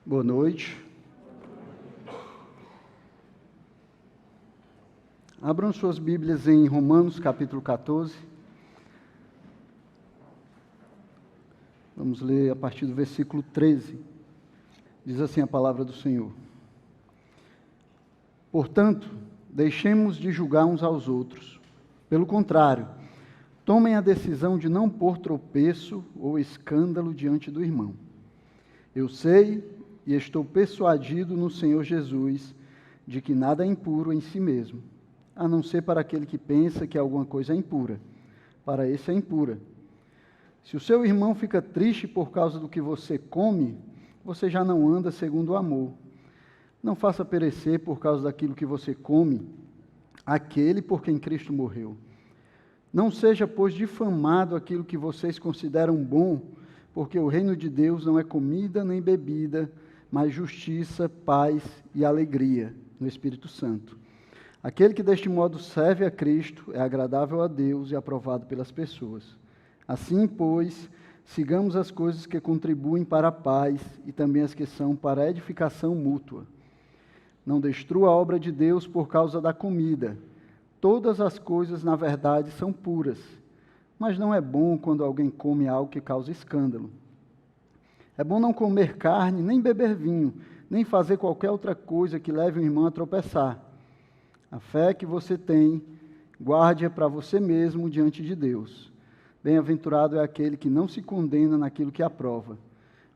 Boa noite. Abram suas Bíblias em Romanos, capítulo 14. Vamos ler a partir do versículo 13. Diz assim a palavra do Senhor. Portanto, deixemos de julgar uns aos outros. Pelo contrário, tomem a decisão de não pôr tropeço ou escândalo diante do irmão. Eu sei e estou persuadido no Senhor Jesus de que nada é impuro em si mesmo, a não ser para aquele que pensa que alguma coisa é impura. Para esse é impura. Se o seu irmão fica triste por causa do que você come, você já não anda segundo o amor. Não faça perecer por causa daquilo que você come aquele por quem Cristo morreu. Não seja, pois, difamado aquilo que vocês consideram bom, porque o reino de Deus não é comida nem bebida, mas justiça, paz e alegria no Espírito Santo. Aquele que deste modo serve a Cristo é agradável a Deus e aprovado pelas pessoas. Assim, pois, sigamos as coisas que contribuem para a paz e também as que são para a edificação mútua. Não destrua a obra de Deus por causa da comida. Todas as coisas, na verdade, são puras, mas não é bom quando alguém come algo que causa escândalo. É bom não comer carne, nem beber vinho, nem fazer qualquer outra coisa que leve o irmão a tropeçar. A fé que você tem, guarde-a para você mesmo diante de Deus. Bem-aventurado é aquele que não se condena naquilo que aprova.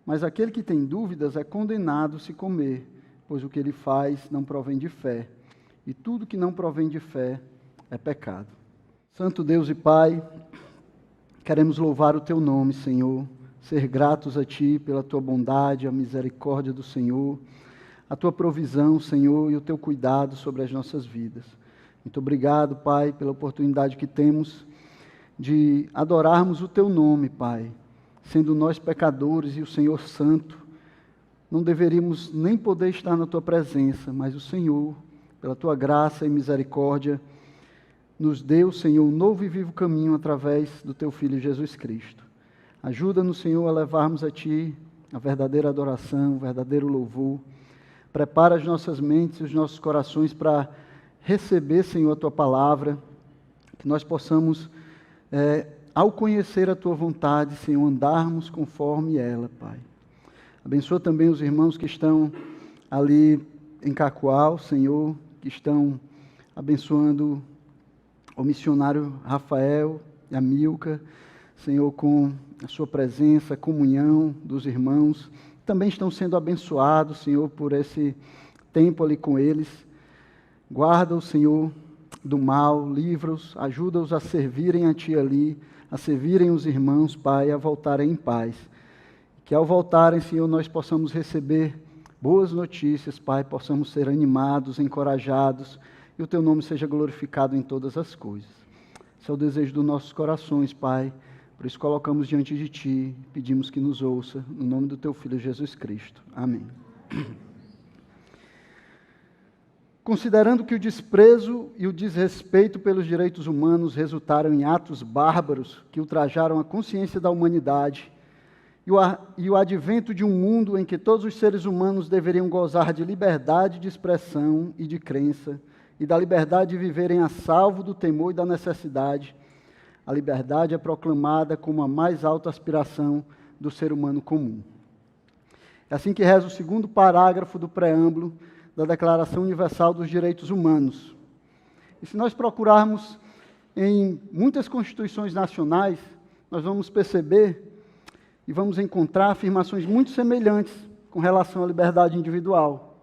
Mas aquele que tem dúvidas é condenado se comer, pois o que ele faz não provém de fé. E tudo que não provém de fé é pecado. Santo Deus e Pai, queremos louvar o Teu nome, Senhor, ser gratos a Ti pela Tua bondade, a misericórdia do Senhor, a Tua provisão, Senhor, e o Teu cuidado sobre as nossas vidas. Muito obrigado, Pai, pela oportunidade que temos de adorarmos o Teu nome, Pai. Sendo nós pecadores e o Senhor santo, não deveríamos nem poder estar na Tua presença, mas o Senhor, pela Tua graça e misericórdia, nos deu, Senhor, um novo e vivo caminho através do Teu Filho Jesus Cristo. Ajuda-nos, Senhor, a levarmos a Ti a verdadeira adoração, o verdadeiro louvor. Prepara as nossas mentes e os nossos corações para receber, Senhor, a Tua palavra, que nós possamos, ao conhecer a Tua vontade, Senhor, andarmos conforme ela, Pai. Abençoa também os irmãos que estão ali em Cacoal, Senhor, que estão abençoando o missionário Rafael e a Milka, Senhor, com a sua presença, a comunhão dos irmãos, também estão sendo abençoados, Senhor, por esse tempo ali com eles. Guarda-os, Senhor, do mal, livra-os, ajuda-os a servirem a Ti ali, a servirem os irmãos, Pai, a voltarem em paz. Que ao voltarem, Senhor, nós possamos receber boas notícias, Pai, possamos ser animados, encorajados, e o Teu nome seja glorificado em todas as coisas. Esse é o desejo dos nossos corações, Pai. Por isso colocamos diante de Ti, pedimos que nos ouça, no nome do Teu Filho Jesus Cristo. Amém. Considerando que o desprezo e o desrespeito pelos direitos humanos resultaram em atos bárbaros que ultrajaram a consciência da humanidade, e o advento de um mundo em que todos os seres humanos deveriam gozar de liberdade de expressão e de crença, e da liberdade de viverem a salvo do temor e da necessidade, a liberdade é proclamada como a mais alta aspiração do ser humano comum. É assim que reza o segundo parágrafo do preâmbulo da Declaração Universal dos Direitos Humanos. E se nós procurarmos em muitas constituições nacionais, nós vamos perceber e vamos encontrar afirmações muito semelhantes com relação à liberdade individual.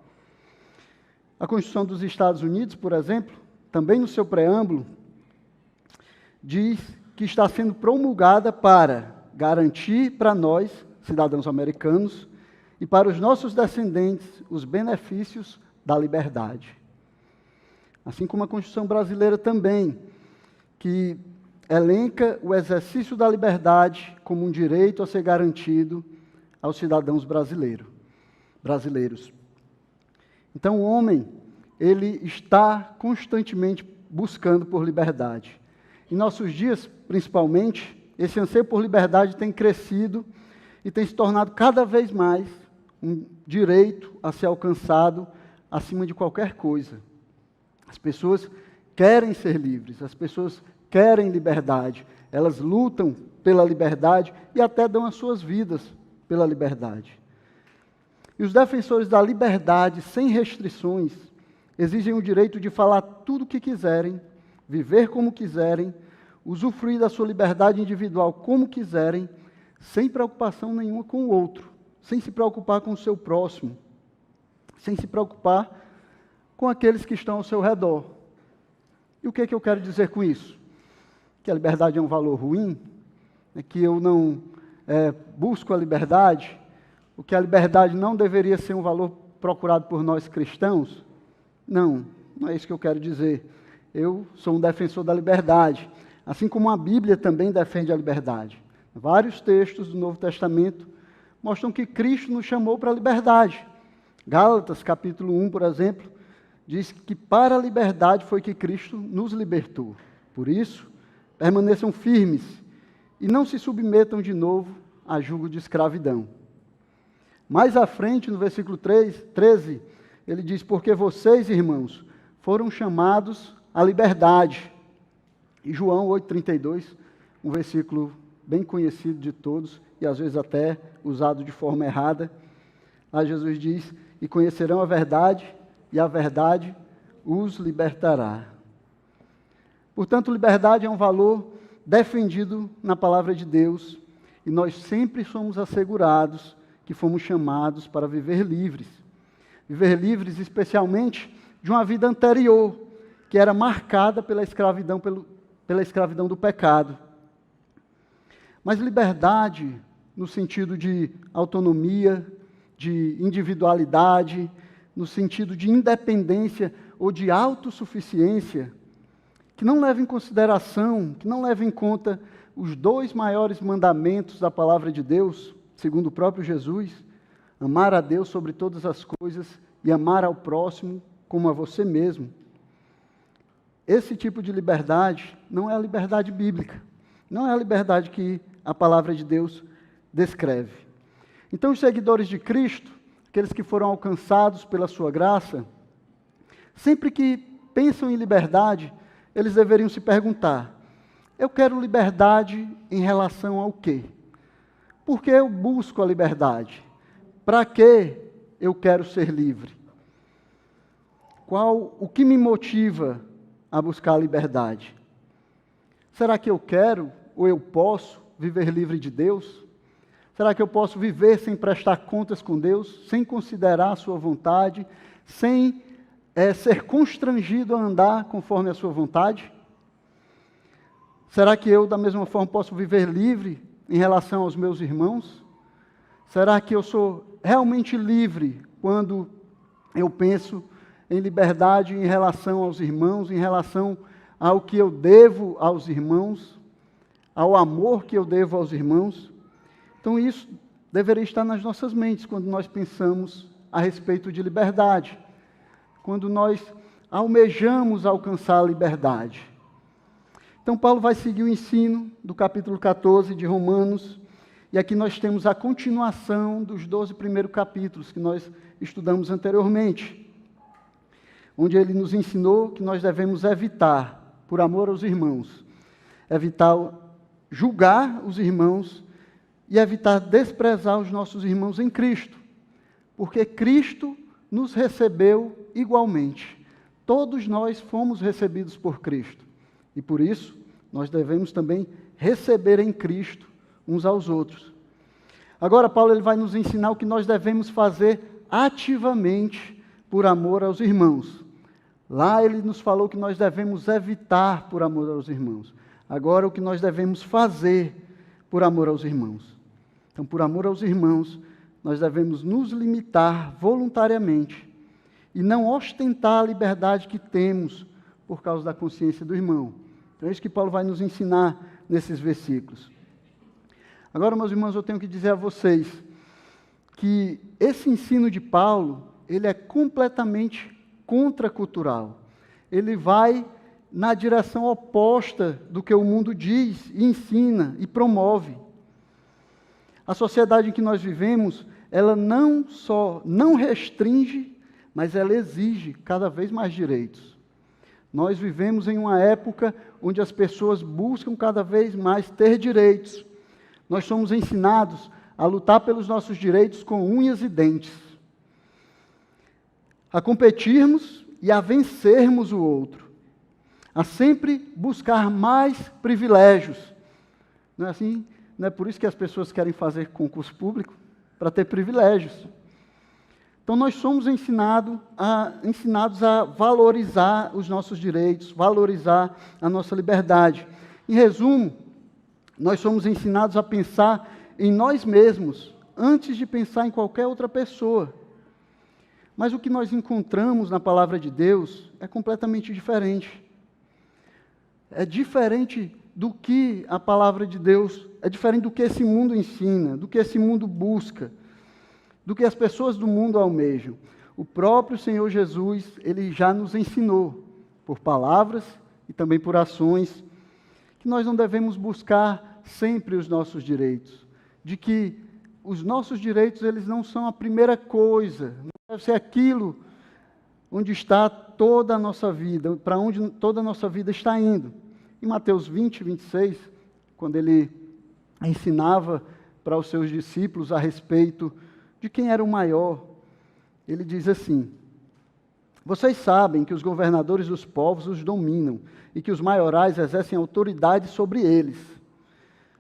A Constituição dos Estados Unidos, por exemplo, também no seu preâmbulo, diz que está sendo promulgada para garantir para nós, cidadãos americanos, e para os nossos descendentes, os benefícios da liberdade. Assim como a Constituição brasileira também, que elenca o exercício da liberdade como um direito a ser garantido aos cidadãos brasileiros. Então, o homem, ele está constantemente buscando por liberdade. Em nossos dias, principalmente, esse anseio por liberdade tem crescido e tem se tornado cada vez mais um direito a ser alcançado acima de qualquer coisa. As pessoas querem ser livres, as pessoas querem liberdade, elas lutam pela liberdade e até dão as suas vidas pela liberdade. E os defensores da liberdade sem restrições exigem o direito de falar tudo o que quiserem, viver como quiserem, usufruir da sua liberdade individual como quiserem, sem preocupação nenhuma com o outro, sem se preocupar com o seu próximo, sem se preocupar com aqueles que estão ao seu redor. E o que é que eu quero dizer com isso? Que a liberdade é um valor ruim? Que eu não busco a liberdade? O que a liberdade não deveria ser um valor procurado por nós cristãos? Não, não é isso que eu quero dizer. Eu sou um defensor da liberdade, assim como a Bíblia também defende a liberdade. Vários textos do Novo Testamento mostram que Cristo nos chamou para a liberdade. Gálatas, capítulo 1, por exemplo, diz que para a liberdade foi que Cristo nos libertou. Por isso, permaneçam firmes e não se submetam de novo a jugo de escravidão. Mais à frente, no versículo 13, ele diz, porque vocês, irmãos, foram chamados à liberdade. E João 8,32, um versículo bem conhecido de todos, e às vezes até usado de forma errada. Lá Jesus diz, e conhecerão a verdade, e a verdade os libertará. Portanto, liberdade é um valor defendido na palavra de Deus, e nós sempre somos assegurados que fomos chamados para viver livres. Viver livres especialmente de uma vida anterior, que era marcada pela escravidão, pela escravidão do pecado. Mas liberdade no sentido de autonomia, de individualidade, no sentido de independência ou de autossuficiência, que não leva em consideração, que não leva em conta os dois maiores mandamentos da palavra de Deus, segundo o próprio Jesus, amar a Deus sobre todas as coisas e amar ao próximo como a você mesmo. Esse tipo de liberdade não é a liberdade bíblica, não é a liberdade que a palavra de Deus descreve. Então, os seguidores de Cristo, aqueles que foram alcançados pela sua graça, sempre que pensam em liberdade, eles deveriam se perguntar, eu quero liberdade em relação ao quê? Por que eu busco a liberdade? Para que eu quero ser livre? O que me motiva a buscar a liberdade? Será que eu quero ou eu posso viver livre de Deus? Será que eu posso viver sem prestar contas com Deus, sem considerar a sua vontade, sem ser constrangido a andar conforme a sua vontade? Será que eu, da mesma forma, posso viver livre em relação aos meus irmãos? Será que eu sou realmente livre quando eu penso em liberdade em relação aos irmãos, em relação ao que eu devo aos irmãos, ao amor que eu devo aos irmãos? Então isso deveria estar nas nossas mentes quando nós pensamos a respeito de liberdade, quando nós almejamos alcançar a liberdade. Então Paulo vai seguir o ensino do capítulo 14 de Romanos, e aqui nós temos a continuação dos 12 primeiros capítulos que nós estudamos anteriormente, onde ele nos ensinou que nós devemos evitar, por amor aos irmãos, evitar julgar os irmãos e evitar desprezar os nossos irmãos em Cristo, porque Cristo nos recebeu igualmente. Todos nós fomos recebidos por Cristo, e por isso nós devemos também receber em Cristo uns aos outros. Agora Paulo ele vai nos ensinar o que nós devemos fazer ativamente por amor aos irmãos. Lá ele nos falou que nós devemos evitar por amor aos irmãos. Agora o que nós devemos fazer por amor aos irmãos. Então, por amor aos irmãos, nós devemos nos limitar voluntariamente e não ostentar a liberdade que temos por causa da consciência do irmão. Então, é isso que Paulo vai nos ensinar nesses versículos. Agora, meus irmãos, eu tenho que dizer a vocês que esse ensino de Paulo, ele é completamente contracultural. Ele vai na direção oposta do que o mundo diz, ensina e promove. A sociedade em que nós vivemos, ela não só não restringe, mas ela exige cada vez mais direitos. Nós vivemos em uma época onde as pessoas buscam cada vez mais ter direitos. Nós somos ensinados a lutar pelos nossos direitos com unhas e dentes, a competirmos e a vencermos o outro, a sempre buscar mais privilégios. Não é assim? Não é por isso que as pessoas querem fazer concurso público? Para ter privilégios. Então nós somos ensinados a valorizar os nossos direitos, valorizar a nossa liberdade. Em resumo, nós somos ensinados a pensar em nós mesmos, antes de pensar em qualquer outra pessoa. Mas o que nós encontramos na palavra de Deus é completamente diferente. É diferente do que a palavra de Deus, é diferente do que esse mundo ensina, do que esse mundo busca, do que as pessoas do mundo almejam. O próprio Senhor Jesus, Ele já nos ensinou, por palavras e também por ações, que nós não devemos buscar sempre os nossos direitos, de que os nossos direitos, eles não são a primeira coisa, não deve ser aquilo onde está toda a nossa vida, para onde toda a nossa vida está indo. Em Mateus 20, 26, quando ele ensinava para os seus discípulos a respeito de quem era o maior, ele diz assim: vocês sabem que os governadores dos povos os dominam e que os maiorais exercem autoridade sobre eles.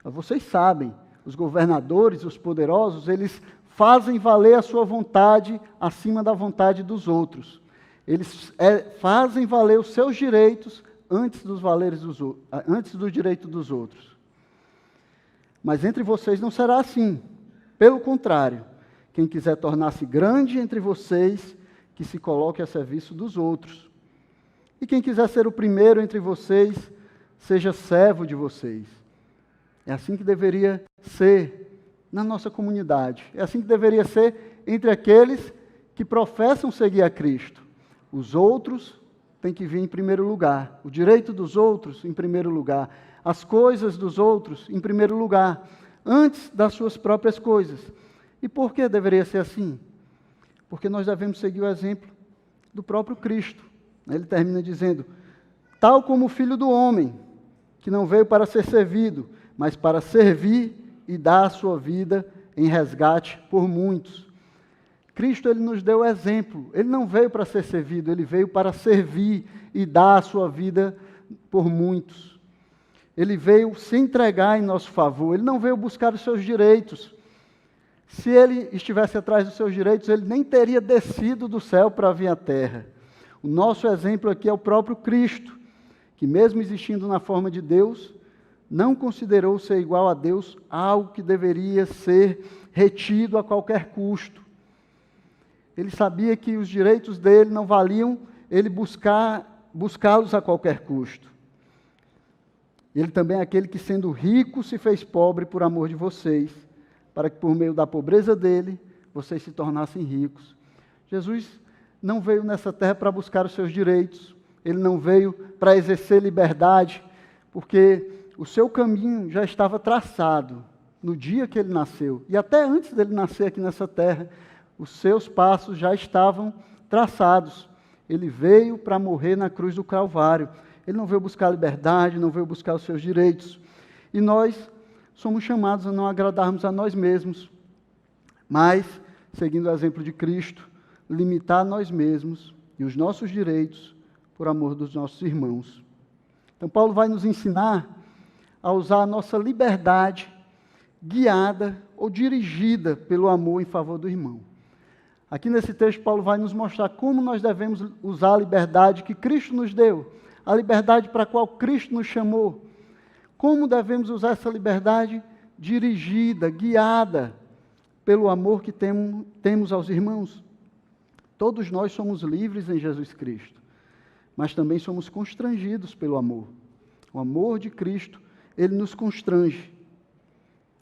Vocês sabem, os governadores, os poderosos, eles fazem valer a sua vontade acima da vontade dos outros. Eles fazem valer os seus direitos antes do direito dos outros. Mas entre vocês não será assim. Pelo contrário, quem quiser tornar-se grande entre vocês, que se coloque a serviço dos outros. E quem quiser ser o primeiro entre vocês, seja servo de vocês. É assim que deveria ser na nossa comunidade. É assim que deveria ser entre aqueles que professam seguir a Cristo. Os outros têm que vir em primeiro lugar. O direito dos outros em primeiro lugar. As coisas dos outros em primeiro lugar. Antes das suas próprias coisas. E por que deveria ser assim? Porque nós devemos seguir o exemplo do próprio Cristo. Ele termina dizendo: tal como o Filho do Homem, que não veio para ser servido, mas para servir e dar a sua vida em resgate por muitos. Cristo, ele nos deu o exemplo. Ele não veio para ser servido, ele veio para servir e dar a sua vida por muitos. Ele veio se entregar em nosso favor, ele não veio buscar os seus direitos. Se ele estivesse atrás dos seus direitos, ele nem teria descido do céu para vir à terra. O nosso exemplo aqui é o próprio Cristo, que mesmo existindo na forma de Deus, não considerou ser igual a Deus algo que deveria ser retido a qualquer custo. Ele sabia que os direitos dele não valiam ele buscá-los a qualquer custo. Ele também é aquele que, sendo rico, se fez pobre por amor de vocês, para que por meio da pobreza dele, vocês se tornassem ricos. Jesus não veio nessa terra para buscar os seus direitos, ele não veio para exercer liberdade, porque o seu caminho já estava traçado no dia que ele nasceu. E até antes dele nascer aqui nessa terra, os seus passos já estavam traçados. Ele veio para morrer na cruz do Calvário. Ele não veio buscar liberdade, não veio buscar os seus direitos. E nós somos chamados a não agradarmos a nós mesmos, mas, seguindo o exemplo de Cristo, limitar nós mesmos e os nossos direitos por amor dos nossos irmãos. Então, Paulo vai nos ensinar a usar a nossa liberdade guiada ou dirigida pelo amor em favor do irmão. Aqui nesse texto, Paulo vai nos mostrar como nós devemos usar a liberdade que Cristo nos deu, a liberdade para a qual Cristo nos chamou. Como devemos usar essa liberdade dirigida, guiada pelo amor que temos aos irmãos. Todos nós somos livres em Jesus Cristo, mas também somos constrangidos pelo amor. O amor de Cristo, ele nos constrange.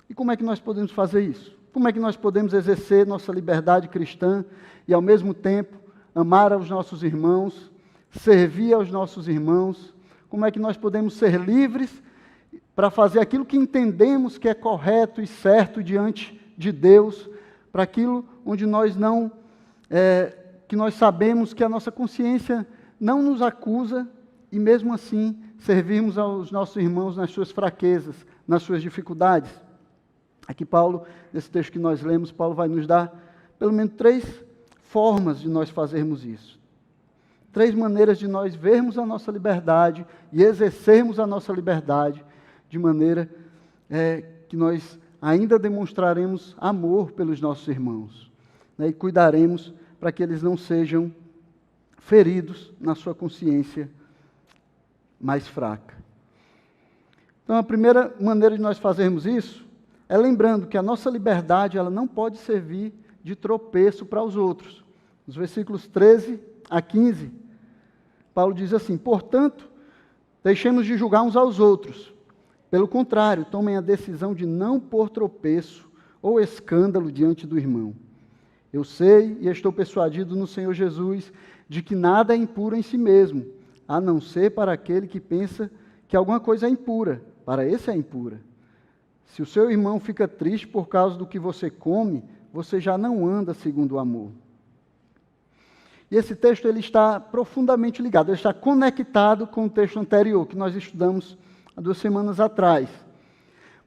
E como é que nós podemos fazer isso? Como é que nós podemos exercer nossa liberdade cristã e, ao mesmo tempo, amar aos nossos irmãos, servir aos nossos irmãos? Como é que nós podemos ser livres para fazer aquilo que entendemos que é correto e certo diante de Deus, para aquilo onde nós não, que nós sabemos que a nossa consciência não nos acusa e mesmo assim servirmos aos nossos irmãos nas suas fraquezas, nas suas dificuldades. Aqui Paulo, nesse texto que nós lemos, Paulo vai nos dar pelo menos 3 formas de nós fazermos isso. 3 maneiras de nós vermos a nossa liberdade e exercermos a nossa liberdade de maneira que nós ainda demonstraremos amor pelos nossos irmãos, né, e cuidaremos para que eles não sejam feridos na sua consciência mais fraca. Então, a primeira maneira de nós fazermos isso é lembrando que a nossa liberdade ela não pode servir de tropeço para os outros. Nos versículos 13 a 15, Paulo diz assim: portanto, deixemos de julgar uns aos outros. Pelo contrário, tomem a decisão de não pôr tropeço ou escândalo diante do irmão. Eu sei e estou persuadido no Senhor Jesus de que nada é impuro em si mesmo, a não ser para aquele que pensa que alguma coisa é impura. Para esse é impura. Se o seu irmão fica triste por causa do que você come, você já não anda segundo o amor. E esse texto ele está profundamente ligado, ele está conectado com o texto anterior, que nós estudamos há 2 semanas atrás.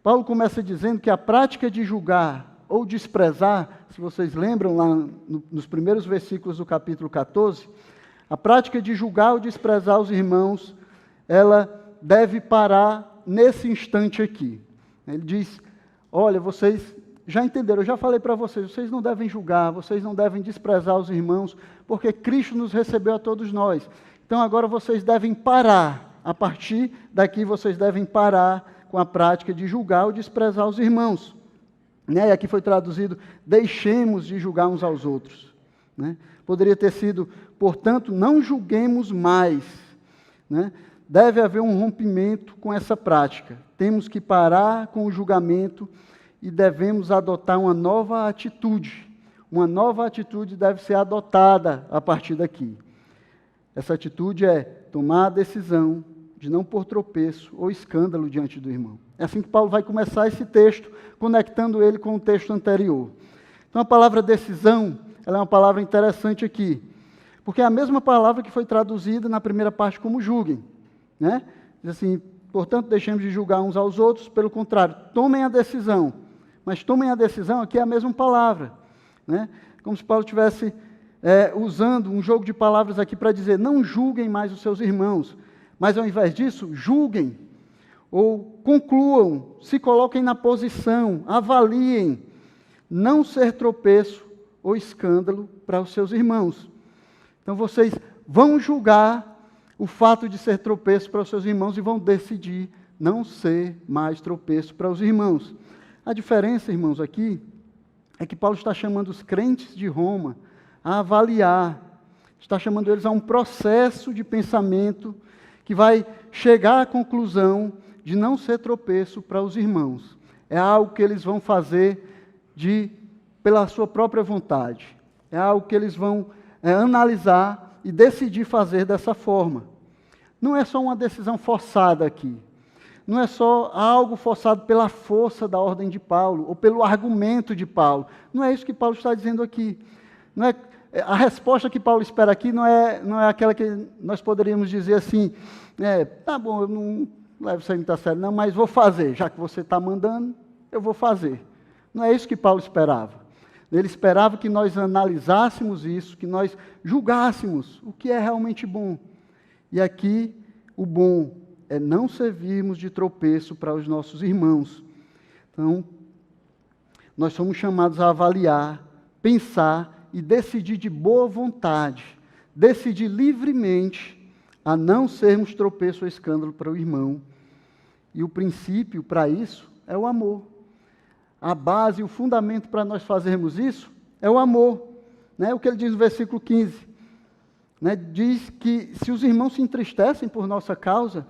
Paulo começa dizendo que a prática de julgar ou desprezar, se vocês lembram lá nos primeiros versículos do capítulo 14, a prática de julgar ou desprezar os irmãos, ela deve parar nesse instante aqui. Ele diz, olha, vocês já entenderam, eu já falei para vocês, vocês não devem julgar, vocês não devem desprezar os irmãos, porque Cristo nos recebeu a todos nós. Então agora vocês devem parar. A partir daqui vocês devem parar com a prática de julgar ou desprezar os irmãos. Né? E aqui foi traduzido, deixemos de julgar uns aos outros. Né? Poderia ter sido, portanto, não julguemos mais. Né? Deve haver um rompimento com essa prática. Temos que parar com o julgamento e devemos adotar uma nova atitude. Uma nova atitude deve ser adotada a partir daqui. Essa atitude é tomar a decisão de não pôr tropeço ou escândalo diante do irmão. É assim que Paulo vai começar esse texto, conectando ele com o texto anterior. Então a palavra decisão, ela é uma palavra interessante aqui, porque é a mesma palavra que foi traduzida na primeira parte como julguem. Né? Diz assim, portanto, deixemos de julgar uns aos outros, pelo contrário, tomem a decisão. Mas tomem a decisão aqui é a mesma palavra. Né? Como se Paulo estivesse usando um jogo de palavras aqui para dizer, não julguem mais os seus irmãos, mas ao invés disso, julguem, ou concluam, se coloquem na posição, avaliem, não ser tropeço ou escândalo para os seus irmãos. Então vocês vão julgar o fato de ser tropeço para os seus irmãos e vão decidir não ser mais tropeço para os irmãos. A diferença, irmãos, aqui, é que Paulo está chamando os crentes de Roma a avaliar, está chamando eles a um processo de pensamento que vai chegar à conclusão de não ser tropeço para os irmãos. É algo que eles vão fazer pela sua própria vontade. É algo que eles vão analisar e decidir fazer dessa forma. Não é só uma decisão forçada aqui. Não é só algo forçado pela força da ordem de Paulo, ou pelo argumento de Paulo. Não é isso que Paulo está dizendo aqui. Não é, a resposta que Paulo espera aqui não é aquela que nós poderíamos dizer assim, tá bom, eu não levo isso aí muito a sério, não, mas vou fazer, já que você está mandando, eu vou fazer. Não é isso que Paulo esperava. Ele esperava que nós analisássemos isso, que nós julgássemos o que é realmente bom. E aqui, o bom é não servirmos de tropeço para os nossos irmãos. Então, nós somos chamados a avaliar, pensar e decidir de boa vontade, decidir livremente a não sermos tropeço ou escândalo para o irmão. E o princípio para isso é o amor. A base, o fundamento para nós fazermos isso é o amor. Né? O que ele diz no versículo 15. Né? Diz que se os irmãos se entristecem por nossa causa,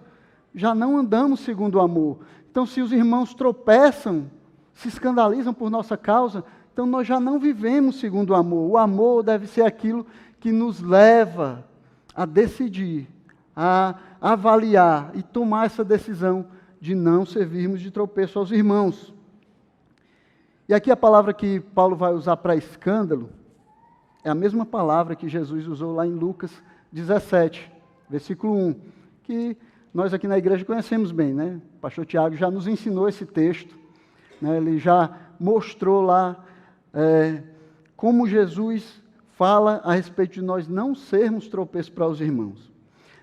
já não andamos segundo o amor. Então, se os irmãos tropeçam, se escandalizam por nossa causa, então nós já não vivemos segundo o amor. O amor deve ser aquilo que nos leva a decidir, a avaliar e tomar essa decisão de não servirmos de tropeço aos irmãos. E aqui a palavra que Paulo vai usar para escândalo é a mesma palavra que Jesus usou lá em Lucas 17, versículo 1, que nós aqui na igreja conhecemos bem, né? O pastor Tiago já nos ensinou esse texto, né? Ele já mostrou lá como Jesus fala a respeito de nós não sermos tropeço para os irmãos.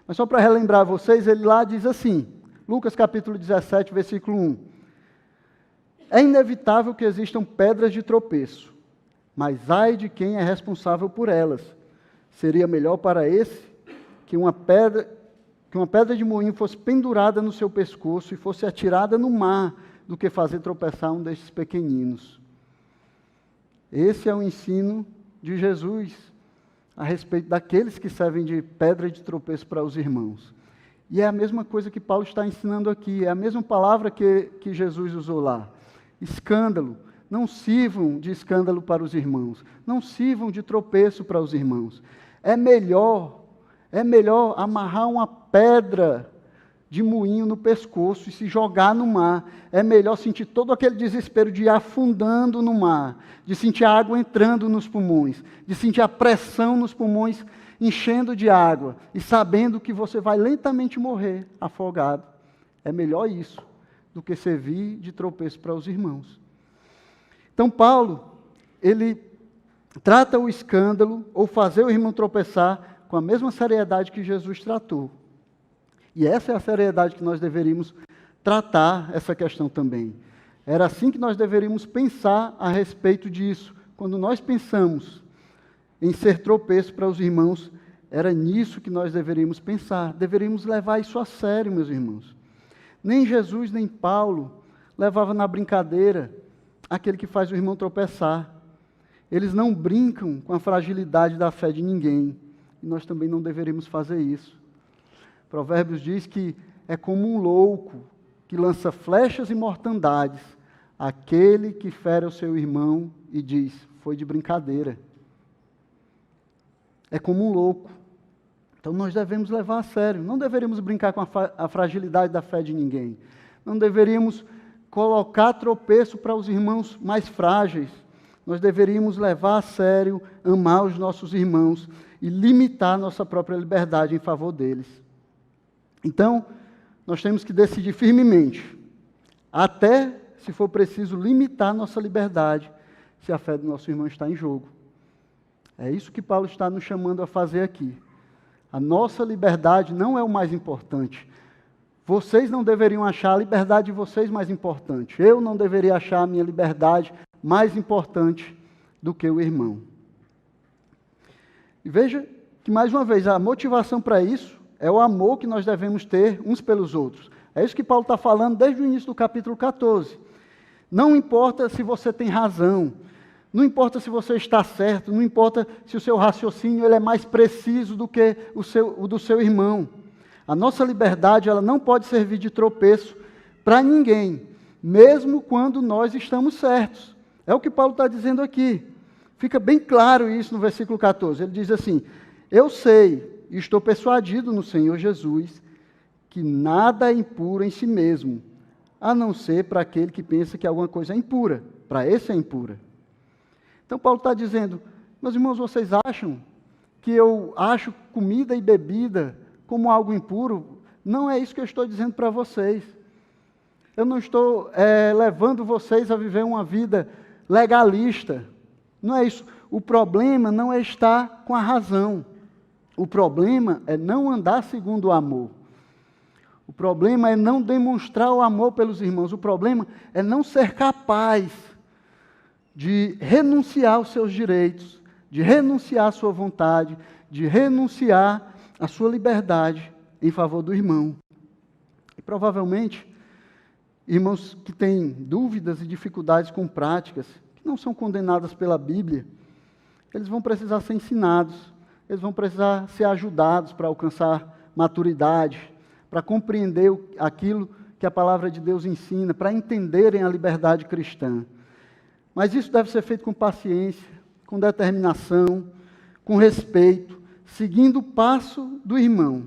Mas só para relembrar vocês, ele lá diz assim, Lucas capítulo 17, versículo 1. É inevitável que existam pedras de tropeço, mas ai de quem é responsável por elas. Seria melhor para esse que uma pedra de moinho fosse pendurada no seu pescoço e fosse atirada no mar, do que fazer tropeçar um destes pequeninos. Esse é o ensino de Jesus a respeito daqueles que servem de pedra de tropeço para os irmãos. E é a mesma coisa que Paulo está ensinando aqui, é a mesma palavra que Jesus usou lá. Escândalo. Não sirvam de escândalo para os irmãos, não sirvam de tropeço para os irmãos. É melhor amarrar uma pedra de moinho no pescoço e se jogar no mar. É melhor sentir todo aquele desespero de ir afundando no mar, de sentir a água entrando nos pulmões, de sentir a pressão nos pulmões enchendo de água e sabendo que você vai lentamente morrer afogado. É melhor isso do que servir de tropeço para os irmãos. Então Paulo, ele trata o escândalo ou fazer o irmão tropeçar com a mesma seriedade que Jesus tratou. E essa é a seriedade que nós deveríamos tratar essa questão também. Era assim que nós deveríamos pensar a respeito disso. Quando nós pensamos em ser tropeço para os irmãos, era nisso que nós deveríamos pensar. Deveríamos levar isso a sério, meus irmãos. Nem Jesus, nem Paulo levava na brincadeira aquele que faz o irmão tropeçar. Eles não brincam com a fragilidade da fé de ninguém. E nós também não deveríamos fazer isso. Provérbios diz que é como um louco que lança flechas e mortandades, aquele que fere o seu irmão e diz, foi de brincadeira. É como um louco. Então nós devemos levar a sério, não deveríamos brincar com a fragilidade da fé de ninguém. Não deveríamos colocar tropeço para os irmãos mais frágeis. Nós deveríamos levar a sério, amar os nossos irmãos e limitar nossa própria liberdade em favor deles. Então, nós temos que decidir firmemente, até, se for preciso, limitar nossa liberdade, se a fé do nosso irmão está em jogo. É isso que Paulo está nos chamando a fazer aqui. A nossa liberdade não é o mais importante. Vocês não deveriam achar a liberdade de vocês mais importante. Eu não deveria achar a minha liberdade mais importante do que o irmão. E veja que, mais uma vez, a motivação para isso é o amor que nós devemos ter uns pelos outros. É isso que Paulo está falando desde o início do capítulo 14. Não importa se você tem razão, não importa se você está certo, não importa se o seu raciocínio ele é mais preciso do que o do seu irmão. A nossa liberdade ela não pode servir de tropeço para ninguém, mesmo quando nós estamos certos. É o que Paulo está dizendo aqui. Fica bem claro isso no versículo 14. Ele diz assim, eu sei e estou persuadido no Senhor Jesus que nada é impuro em si mesmo, a não ser para aquele que pensa que alguma coisa é impura. Para esse é impura. Então Paulo está dizendo, meus irmãos, vocês acham que eu acho comida e bebida como algo impuro? Não é isso que eu estou dizendo para vocês. Eu não estou levando vocês a viver uma vida legalista. Não é isso. O problema não é estar com a razão. O problema é não andar segundo o amor. O problema é não demonstrar o amor pelos irmãos. O problema é não ser capaz de renunciar aos seus direitos, de renunciar à sua vontade, de renunciar à sua liberdade em favor do irmão. E provavelmente, irmãos que têm dúvidas e dificuldades com práticas, que não são condenadas pela Bíblia, eles vão precisar ser ensinados, eles vão precisar ser ajudados para alcançar maturidade, para compreender aquilo que a palavra de Deus ensina, para entenderem a liberdade cristã. Mas isso deve ser feito com paciência, com determinação, com respeito, seguindo o passo do irmão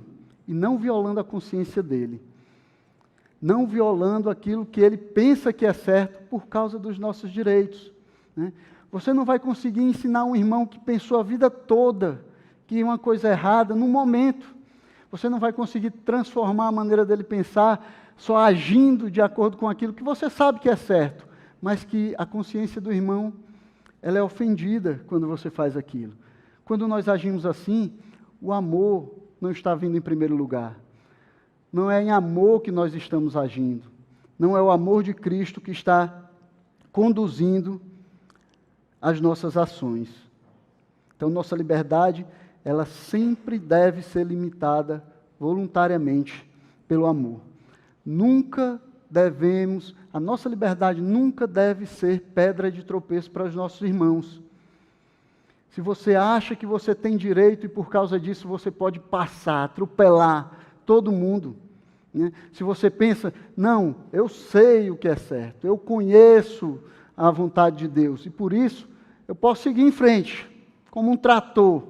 e não violando a consciência dele. não violando aquilo que ele pensa que é certo por causa dos nossos direitos, né? Você não vai conseguir ensinar um irmão que pensou a vida toda que uma coisa errada num momento. Você não vai conseguir transformar a maneira dele pensar só agindo de acordo com aquilo que você sabe que é certo, mas que a consciência do irmão, ela é ofendida quando você faz aquilo. Quando nós agimos assim, o amor não está vindo em primeiro lugar. Não é em amor que nós estamos agindo. Não é o amor de Cristo que está conduzindo as nossas ações. Então, nossa liberdade, ela sempre deve ser limitada voluntariamente pelo amor. A nossa liberdade nunca deve ser pedra de tropeço para os nossos irmãos. Se você acha que você tem direito e por causa disso você pode passar, atropelar todo mundo, né? Se você pensa, não, eu sei o que é certo, eu conheço a vontade de Deus e por isso eu posso seguir em frente, como um trator,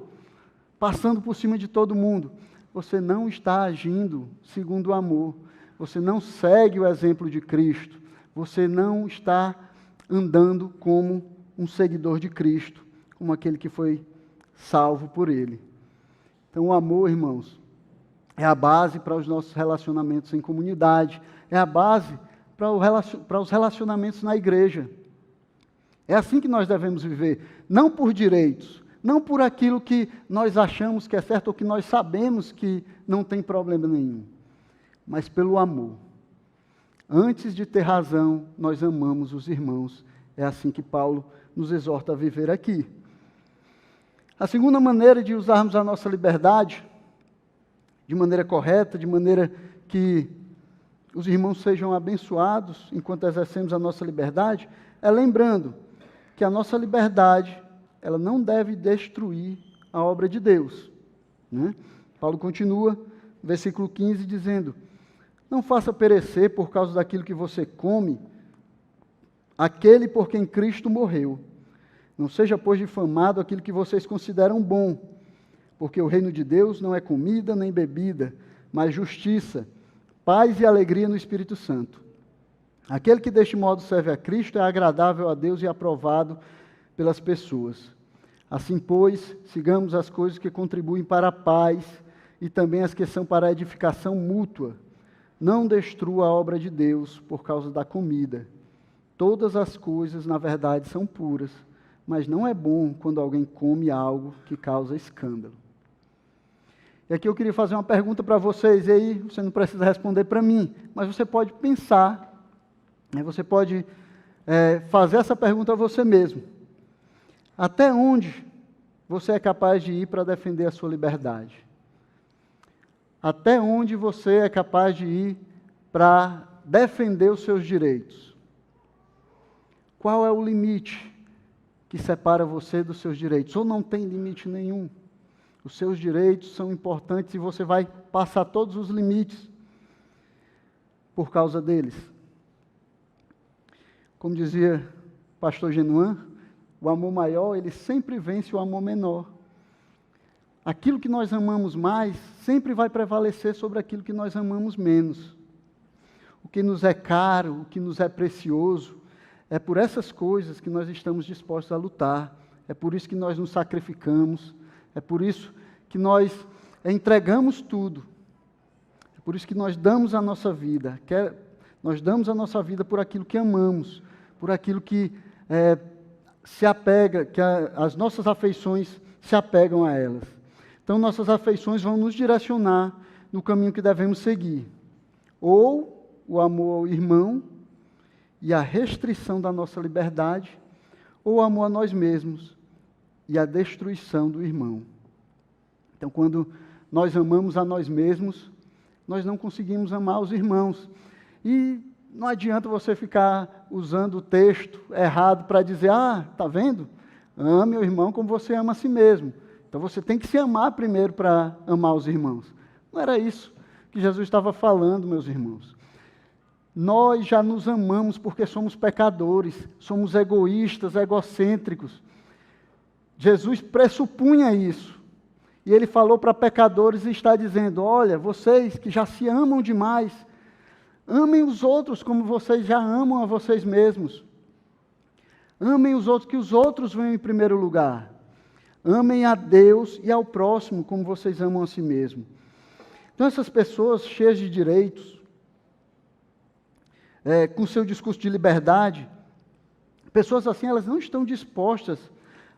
passando por cima de todo mundo. Você não está agindo segundo o amor. Você não segue o exemplo de Cristo. Você não está andando como um seguidor de Cristo, como aquele que foi salvo por Ele. Então, o amor, irmãos, é a base para os nossos relacionamentos em comunidade, é a base para os relacionamentos na igreja. É assim que nós devemos viver, não por direitos, não por aquilo que nós achamos que é certo ou que nós sabemos que não tem problema nenhum, mas pelo amor. Antes de ter razão, nós amamos os irmãos. É assim que Paulo nos exorta a viver aqui. A segunda maneira de usarmos a nossa liberdade, de maneira correta, de maneira que os irmãos sejam abençoados enquanto exercemos a nossa liberdade, é lembrando que a nossa liberdade, ela não deve destruir a obra de Deus, né? Paulo continua, versículo 15, dizendo: não faça perecer por causa daquilo que você come, aquele por quem Cristo morreu. Não seja, pois, difamado aquilo que vocês consideram bom, porque o reino de Deus não é comida nem bebida, mas justiça, paz e alegria no Espírito Santo. Aquele que deste modo serve a Cristo é agradável a Deus e aprovado pelas pessoas. Assim, pois, sigamos as coisas que contribuem para a paz e também as que são para a edificação mútua. Não destrua a obra de Deus por causa da comida. Todas as coisas, na verdade, são puras, mas não é bom quando alguém come algo que causa escândalo. E aqui eu queria fazer uma pergunta para vocês, e aí você não precisa responder para mim, mas você pode pensar, né? Você pode fazer essa pergunta a você mesmo. Até onde você é capaz de ir para defender a sua liberdade? Até onde você é capaz de ir para defender os seus direitos? Qual é o limite que separa você dos seus direitos? Ou não tem limite nenhum? Os seus direitos são importantes e você vai passar todos os limites por causa deles. Como dizia o pastor Genuan, o amor maior, ele sempre vence o amor menor. Aquilo que nós amamos mais, sempre vai prevalecer sobre aquilo que nós amamos menos. O que nos é caro, o que nos é precioso, é por essas coisas que nós estamos dispostos a lutar. É por isso que nós nos sacrificamos. É por isso que nós entregamos tudo. É por isso que nós damos a nossa vida. Nós damos a nossa vida por aquilo que amamos, por aquilo que se apega, que as nossas afeições se apegam a elas. Então, nossas afeições vão nos direcionar no caminho que devemos seguir. Ou o amor ao irmão e a restrição da nossa liberdade, ou o amor a nós mesmos e a destruição do irmão. Então, quando nós amamos a nós mesmos, nós não conseguimos amar os irmãos. E não adianta você ficar usando o texto errado para dizer, está vendo? Ame o irmão como você ama a si mesmo. Então você tem que se amar primeiro para amar os irmãos. Não era isso que Jesus estava falando, meus irmãos. Nós já nos amamos porque somos pecadores, somos egoístas, egocêntricos. Jesus pressupunha isso. E ele falou para pecadores e está dizendo, olha, vocês que já se amam demais, Amem os outros como vocês já amam a vocês mesmos. Amem os outros, que os outros venham em primeiro lugar. Amem a Deus e ao próximo como vocês amam a si mesmo. Então essas pessoas cheias de direitos, com seu discurso de liberdade, pessoas assim, elas não estão dispostas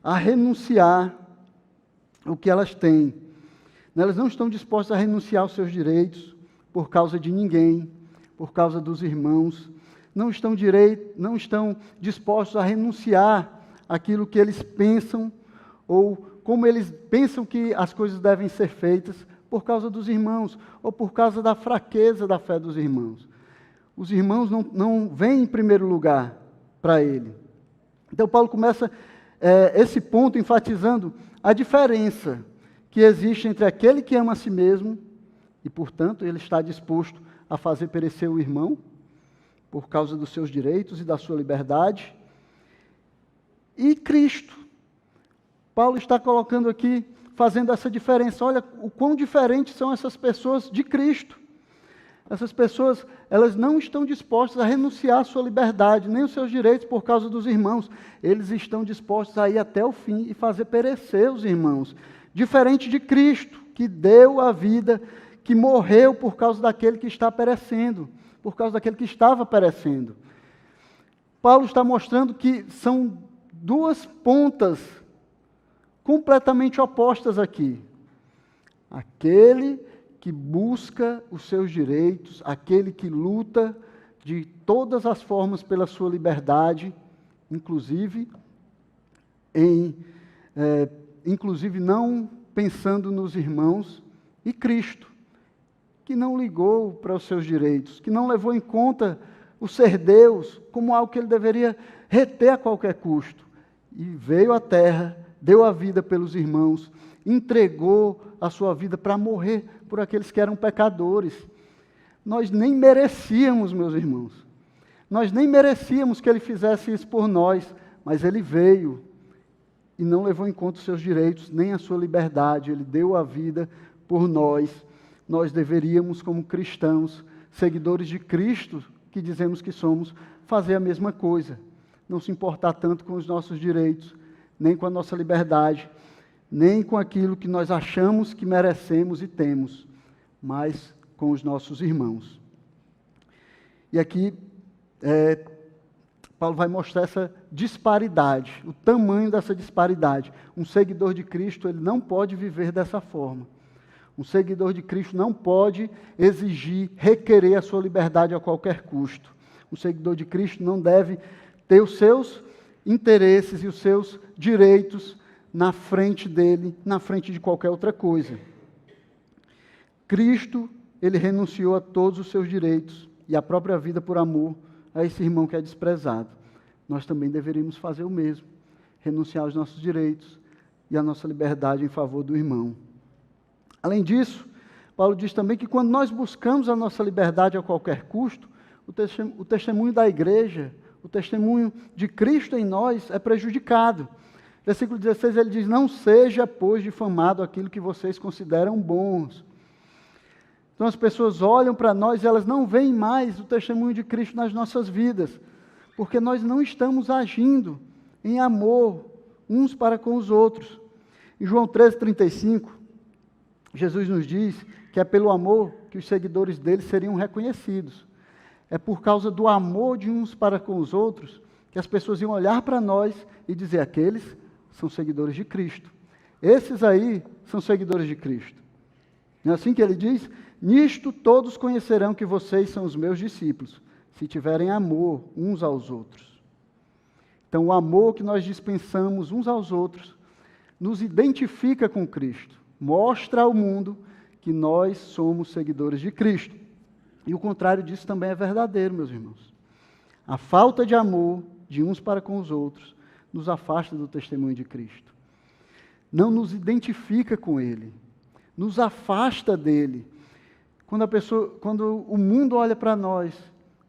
a renunciar o que elas têm. Elas não estão dispostas a renunciar aos seus direitos por causa de ninguém, por causa dos irmãos. Não estão dispostos a renunciar àquilo que eles pensam ou como eles pensam que as coisas devem ser feitas por causa dos irmãos ou por causa da fraqueza da fé dos irmãos. Os irmãos não vêm em primeiro lugar para ele. Então Paulo começa esse ponto enfatizando a diferença que existe entre aquele que ama a si mesmo e, portanto, ele está disposto a fazer perecer o irmão por causa dos seus direitos e da sua liberdade, e Cristo. Paulo está colocando aqui, fazendo essa diferença. Olha o quão diferentes são essas pessoas de Cristo. Essas pessoas, elas não estão dispostas a renunciar à sua liberdade, nem os seus direitos por causa dos irmãos. Eles estão dispostos a ir até o fim e fazer perecer os irmãos. Diferente de Cristo, que deu a vida, que morreu por causa daquele que está perecendo, por causa daquele que estava perecendo. Paulo está mostrando que são duas pontas completamente opostas aqui. Aquele que busca os seus direitos, aquele que luta de todas as formas pela sua liberdade, inclusive não pensando nos irmãos, e Cristo, que não ligou para os seus direitos, que não levou em conta o ser Deus como algo que ele deveria reter a qualquer custo, e veio à terra, deu a vida pelos irmãos, entregou a sua vida para morrer por aqueles que eram pecadores. Nós nem merecíamos, meus irmãos, nós nem merecíamos que ele fizesse isso por nós, mas ele veio e não levou em conta os seus direitos, nem a sua liberdade, ele deu a vida por nós. Nós deveríamos, como cristãos, seguidores de Cristo, que dizemos que somos, fazer a mesma coisa, não se importar tanto com os nossos direitos, nem com a nossa liberdade, nem com aquilo que nós achamos que merecemos e temos, mas com os nossos irmãos. E aqui, Paulo vai mostrar essa disparidade, o tamanho dessa disparidade. Um seguidor de Cristo, ele não pode viver dessa forma. Um seguidor de Cristo não pode exigir, requerer a sua liberdade a qualquer custo. Um seguidor de Cristo não deve ter os seus interesses e os seus direitos na frente dele, na frente de qualquer outra coisa. Cristo, ele renunciou a todos os seus direitos e a própria vida por amor a esse irmão que é desprezado. Nós também deveríamos fazer o mesmo, renunciar aos nossos direitos e à nossa liberdade em favor do irmão. Além disso, Paulo diz também que quando nós buscamos a nossa liberdade a qualquer custo, o testemunho da igreja, o testemunho de Cristo em nós é prejudicado. Versículo 16, ele diz: não seja, pois, difamado aquilo que vocês consideram bons. Então as pessoas olham para nós e elas não veem mais o testemunho de Cristo nas nossas vidas, porque nós não estamos agindo em amor uns para com os outros. Em João 13:35, Jesus nos diz que é pelo amor que os seguidores dele seriam reconhecidos. É por causa do amor de uns para com os outros que as pessoas iam olhar para nós e dizer: aqueles são seguidores de Cristo. Esses aí são seguidores de Cristo. Não é assim que ele diz? Nisto todos conhecerão que vocês são os meus discípulos, se tiverem amor uns aos outros. Então o amor que nós dispensamos uns aos outros nos identifica com Cristo, mostra ao mundo que nós somos seguidores de Cristo. E o contrário disso também é verdadeiro, meus irmãos. A falta de amor de uns para com os outros nos afasta do testemunho de Cristo. Não nos identifica com Ele, nos afasta dele. Quando o mundo olha para nós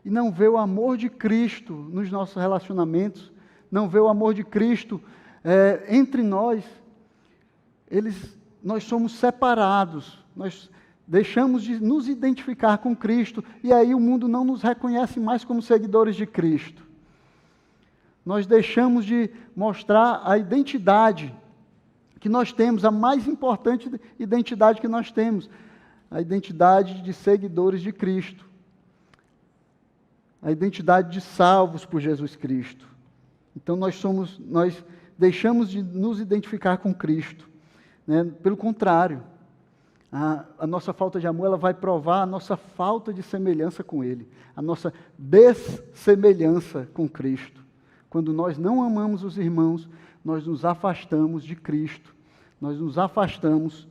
e não vê o amor de Cristo nos nossos relacionamentos, não vê o amor de Cristo entre nós, nós somos separados, nós deixamos de nos identificar com Cristo, e aí o mundo não nos reconhece mais como seguidores de Cristo. Nós deixamos de mostrar a identidade que nós temos, a mais importante identidade que nós temos, a identidade de seguidores de Cristo, a identidade de salvos por Jesus Cristo. Então nós deixamos de nos identificar com Cristo, né? Pelo contrário, a nossa falta de amor, ela vai provar a nossa falta de semelhança com Ele, a nossa dessemelhança com Cristo. Quando nós não amamos os irmãos, nós nos afastamos de Cristo, nós nos afastamos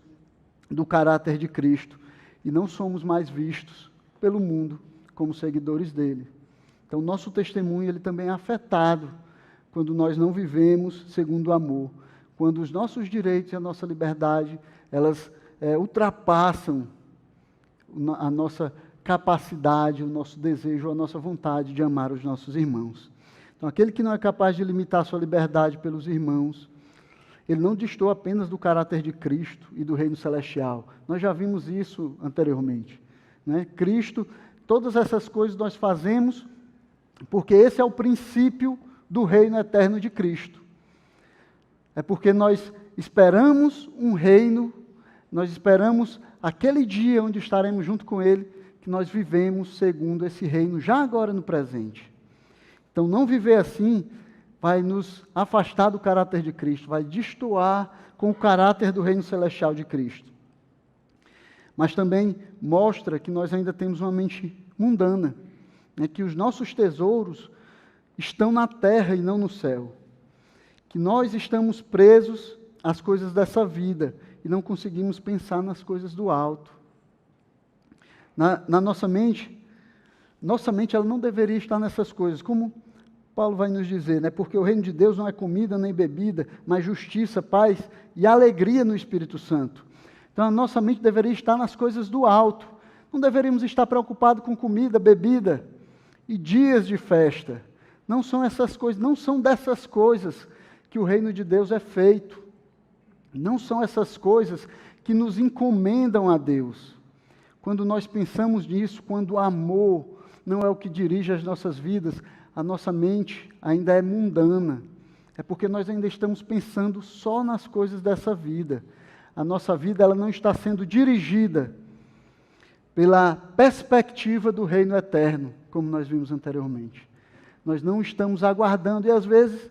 do caráter de Cristo e não somos mais vistos pelo mundo como seguidores dele. Então, nosso testemunho ele também é afetado quando nós não vivemos segundo o amor, quando os nossos direitos e a nossa liberdade, elas ultrapassam a nossa capacidade, o nosso desejo, a nossa vontade de amar os nossos irmãos. Então, aquele que não é capaz de limitar sua liberdade pelos irmãos, ele não destoa apenas do caráter de Cristo e do reino celestial. Nós já vimos isso anteriormente, né? Cristo, todas essas coisas nós fazemos porque esse é o princípio do reino eterno de Cristo. É porque nós esperamos um reino, nós esperamos aquele dia onde estaremos junto com Ele, que nós vivemos segundo esse reino, já agora no presente. Então, não viver assim vai nos afastar do caráter de Cristo, vai destoar com o caráter do reino celestial de Cristo. Mas também mostra que nós ainda temos uma mente mundana, né, que os nossos tesouros estão na terra e não no céu, que nós estamos presos às coisas dessa vida e não conseguimos pensar nas coisas do alto. Na nossa mente ela não deveria estar nessas coisas, como Paulo vai nos dizer, né? Porque o reino de Deus não é comida nem bebida, mas justiça, paz e alegria no Espírito Santo. Então a nossa mente deveria estar nas coisas do alto. Não deveríamos estar preocupados com comida, bebida e dias de festa. Não são essas coisas, não são dessas coisas que o reino de Deus é feito. Não são essas coisas que nos encomendam a Deus. Quando nós pensamos nisso, quando o amor não é o que dirige as nossas vidas, a nossa mente ainda é mundana. É porque nós ainda estamos pensando só nas coisas dessa vida. A nossa vida ela não está sendo dirigida pela perspectiva do reino eterno, como nós vimos anteriormente. Nós não estamos aguardando e às vezes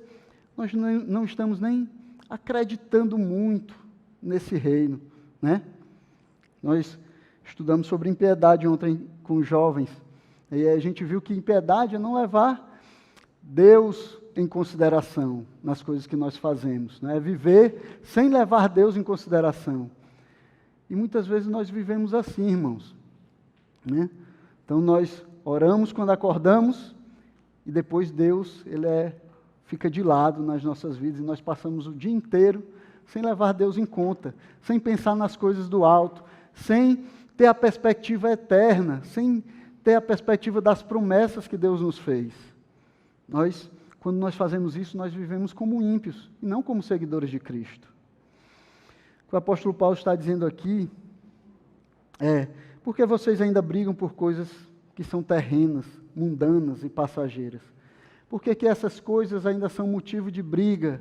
nós não estamos nem acreditando muito nesse reino, né? Nós estudamos sobre impiedade ontem com os jovens, e a gente viu que impiedade é não levar Deus em consideração nas coisas que nós fazemos, né? É viver sem levar Deus em consideração. E muitas vezes nós vivemos assim, irmãos, né? Então nós oramos quando acordamos e depois Deus, fica de lado nas nossas vidas e nós passamos o dia inteiro sem levar Deus em conta, sem pensar nas coisas do alto, sem ter a perspectiva eterna, sem ter a perspectiva das promessas que Deus nos fez. Quando nós fazemos isso, nós vivemos como ímpios e não como seguidores de Cristo. O que o apóstolo Paulo está dizendo aqui porque vocês ainda brigam por coisas que são terrenas, mundanas e passageiras? Por que essas coisas ainda são motivo de briga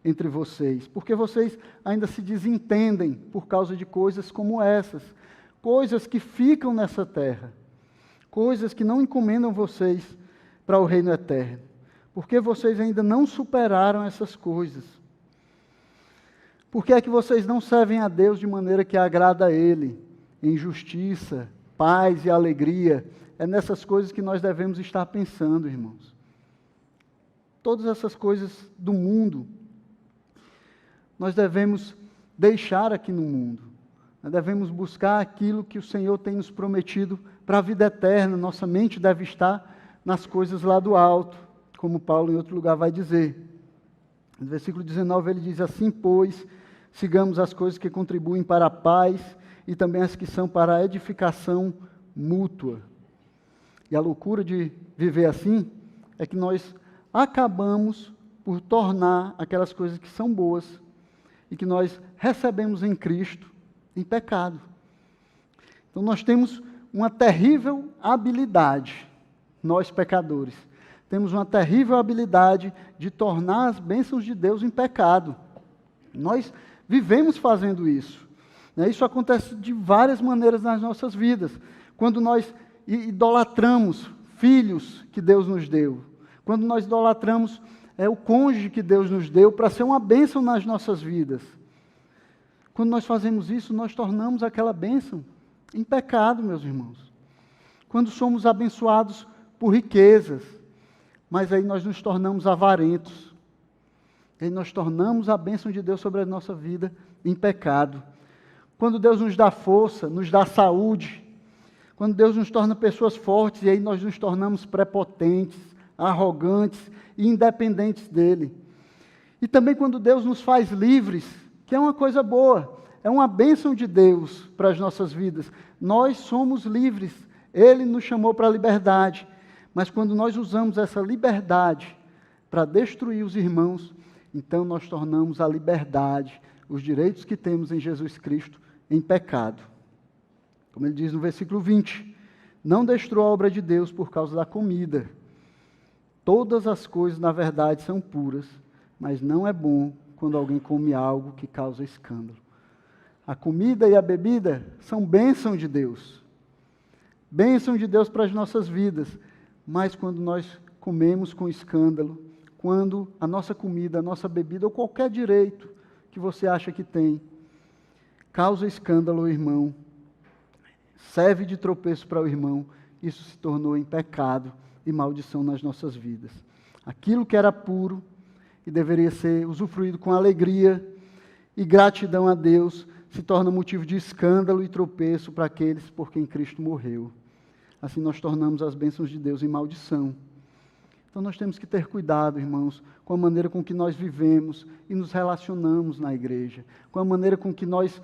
entre vocês? Porque vocês ainda se desentendem por causa de coisas como essas, coisas que ficam nessa terra, coisas que não encomendam vocês para o reino eterno. Porque vocês ainda não superaram essas coisas? Por que é que vocês não servem a Deus de maneira que agrada a Ele, em justiça, paz e alegria? É nessas coisas que nós devemos estar pensando, irmãos. Todas essas coisas do mundo, nós devemos deixar aqui no mundo. Nós devemos buscar aquilo que o Senhor tem nos prometido para a vida eterna. Nossa mente deve estar nas coisas lá do alto, como Paulo em outro lugar vai dizer. No versículo 19 ele diz assim: pois, sigamos as coisas que contribuem para a paz e também as que são para a edificação mútua. E a loucura de viver assim é que nós acabamos por tornar aquelas coisas que são boas e que nós recebemos em Cristo em pecado. Então nós temos uma terrível habilidade, nós pecadores, temos uma terrível habilidade de tornar as bênçãos de Deus em pecado. Nós vivemos fazendo isso. Isso acontece de várias maneiras nas nossas vidas. Quando nós idolatramos filhos que Deus nos deu, quando nós idolatramos o cônjuge que Deus nos deu para ser uma bênção nas nossas vidas. Quando nós fazemos isso, nós tornamos aquela bênção em pecado, meus irmãos. Quando somos abençoados por riquezas, mas aí nós nos tornamos avarentos. Aí nós tornamos a bênção de Deus sobre a nossa vida em pecado. Quando Deus nos dá força, nos dá saúde, quando Deus nos torna pessoas fortes, e aí nós nos tornamos prepotentes, arrogantes e independentes dEle. E também quando Deus nos faz livres, que é uma coisa boa, é uma bênção de Deus para as nossas vidas. Nós somos livres, Ele nos chamou para a liberdade, mas quando nós usamos essa liberdade para destruir os irmãos, então nós tornamos a liberdade, os direitos que temos em Jesus Cristo, em pecado. Como ele diz no versículo 20, não destrua a obra de Deus por causa da comida. Todas as coisas, na verdade, são puras, mas não é bom quando alguém come algo que causa escândalo. A comida e a bebida são bênção de Deus. Bênção de Deus para as nossas vidas. Mas quando nós comemos com escândalo, quando a nossa comida, a nossa bebida, ou qualquer direito que você acha que tem, causa escândalo ao irmão, serve de tropeço para o irmão, isso se tornou em pecado e maldição nas nossas vidas. Aquilo que era puro e deveria ser usufruído com alegria e gratidão a Deus, se torna motivo de escândalo e tropeço para aqueles por quem Cristo morreu. Assim nós tornamos as bênçãos de Deus em maldição. Então nós temos que ter cuidado, irmãos, com a maneira com que nós vivemos e nos relacionamos na igreja, com a maneira com que nós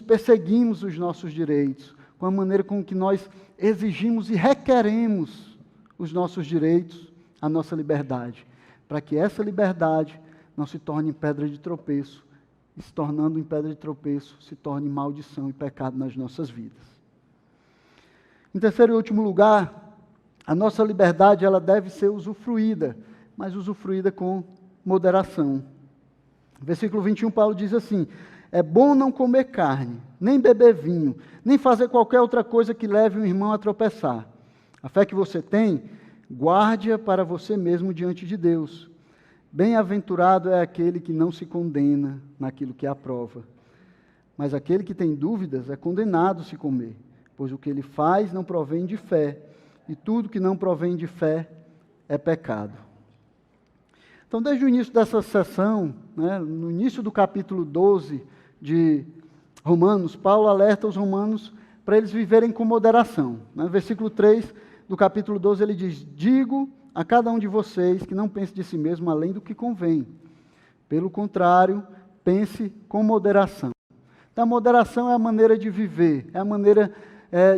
perseguimos os nossos direitos, com a maneira com que nós exigimos e requeremos os nossos direitos, a nossa liberdade, para que essa liberdade não se torne em pedra de tropeço, e se tornando em pedra de tropeço, se torne maldição e pecado nas nossas vidas. Em terceiro e último lugar, a nossa liberdade ela deve ser usufruída, mas usufruída com moderação. Versículo 21, Paulo diz assim: é bom não comer carne, nem beber vinho, nem fazer qualquer outra coisa que leve um irmão a tropeçar. A fé que você tem, guarde-a para você mesmo diante de Deus. Bem-aventurado é aquele que não se condena naquilo que aprova. Mas aquele que tem dúvidas é condenado se comer, pois o que ele faz não provém de fé, e tudo que não provém de fé é pecado. Então, desde o início dessa sessão, no início do capítulo 12 de Romanos, Paulo alerta os romanos para eles viverem com moderação. No versículo 3 do capítulo 12 ele diz: digo a cada um de vocês que não pense de si mesmo além do que convém. Pelo contrário, pense com moderação. Então, a moderação é a maneira de viver, é a maneira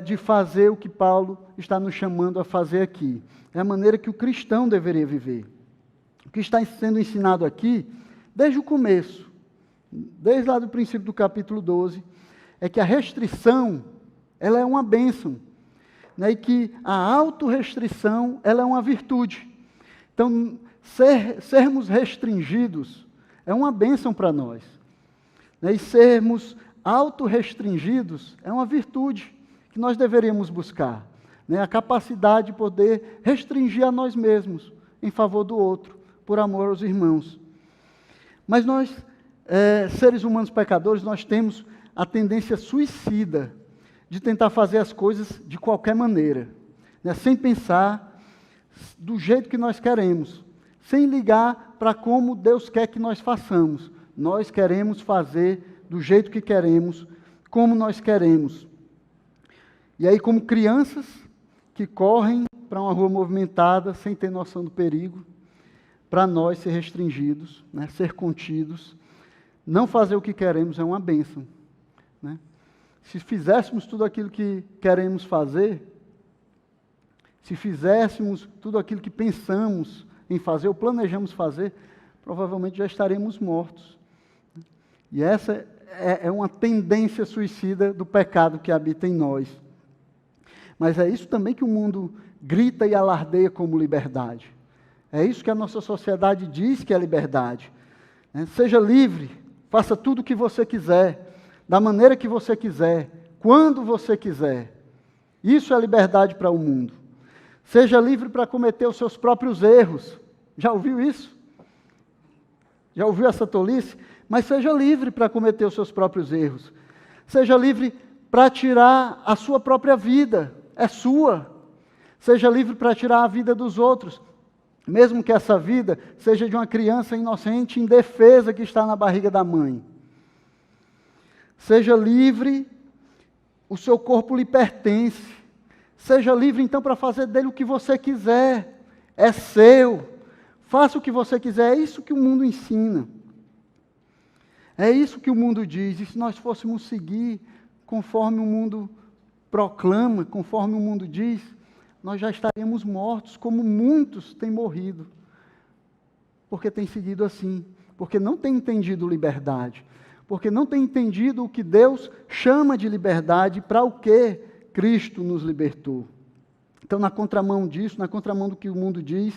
de fazer o que Paulo está nos chamando a fazer aqui. É a maneira que o cristão deveria viver. O que está sendo ensinado aqui, desde o começo, desde lá do princípio do capítulo 12, é que a restrição, ela é uma bênção, e que a autorrestrição, ela é uma virtude. Então, sermos restringidos é uma bênção para nós. E sermos autorrestringidos é uma virtude que nós deveríamos buscar. A capacidade de poder restringir a nós mesmos em favor do outro, por amor aos irmãos. Mas nós, seres humanos pecadores, nós temos a tendência suicida de tentar fazer as coisas de qualquer maneira, sem pensar do jeito que nós queremos, sem ligar para como Deus quer que nós façamos. Nós queremos fazer do jeito que queremos, como nós queremos. E aí, como crianças que correm para uma rua movimentada sem ter noção do perigo, para nós ser restringidos, ser contidos, não fazer o que queremos é uma bênção. Se fizéssemos tudo aquilo que queremos fazer, se fizéssemos tudo aquilo que pensamos em fazer ou planejamos fazer, provavelmente já estaremos mortos. E essa é uma tendência suicida do pecado que habita em nós. Mas é isso também que o mundo grita e alardeia como liberdade. É isso que a nossa sociedade diz que é liberdade. Seja livre, faça tudo o que você quiser, da maneira que você quiser, quando você quiser. Isso é liberdade para o mundo. Seja livre para cometer os seus próprios erros. Já ouviu isso? Já ouviu essa tolice? Mas seja livre para cometer os seus próprios erros. Seja livre para tirar a sua própria vida. É sua. Seja livre para tirar a vida dos outros. Mesmo que essa vida seja de uma criança inocente, indefesa, que está na barriga da mãe. Seja livre, o seu corpo lhe pertence. Seja livre, então, para fazer dele o que você quiser. É seu. Faça o que você quiser. É isso que o mundo ensina. É isso que o mundo diz. E se nós fôssemos seguir conforme o mundo proclama, conforme o mundo diz, nós já estaríamos mortos, como muitos têm morrido. Porque têm seguido assim. Porque não têm entendido liberdade. Porque não têm entendido o que Deus chama de liberdade, para o que Cristo nos libertou. Então, na contramão disso, na contramão do que o mundo diz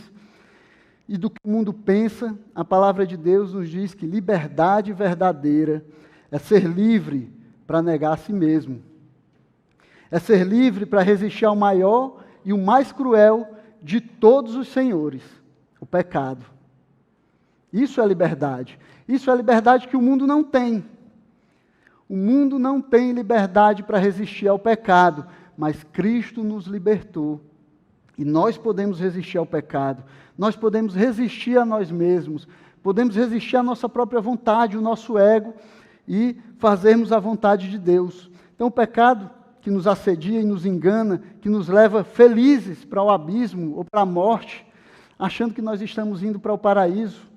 e do que o mundo pensa, a palavra de Deus nos diz que liberdade verdadeira é ser livre para negar a si mesmo. É ser livre para resistir ao maior e o mais cruel de todos os senhores, o pecado. Isso é liberdade. Isso é liberdade que o mundo não tem. O mundo não tem liberdade para resistir ao pecado, mas Cristo nos libertou. E nós podemos resistir ao pecado. Nós podemos resistir a nós mesmos. Podemos resistir à nossa própria vontade, o nosso ego, e fazermos a vontade de Deus. Então, o pecado que nos assedia e nos engana, que nos leva felizes para o abismo ou para a morte, achando que nós estamos indo para o paraíso,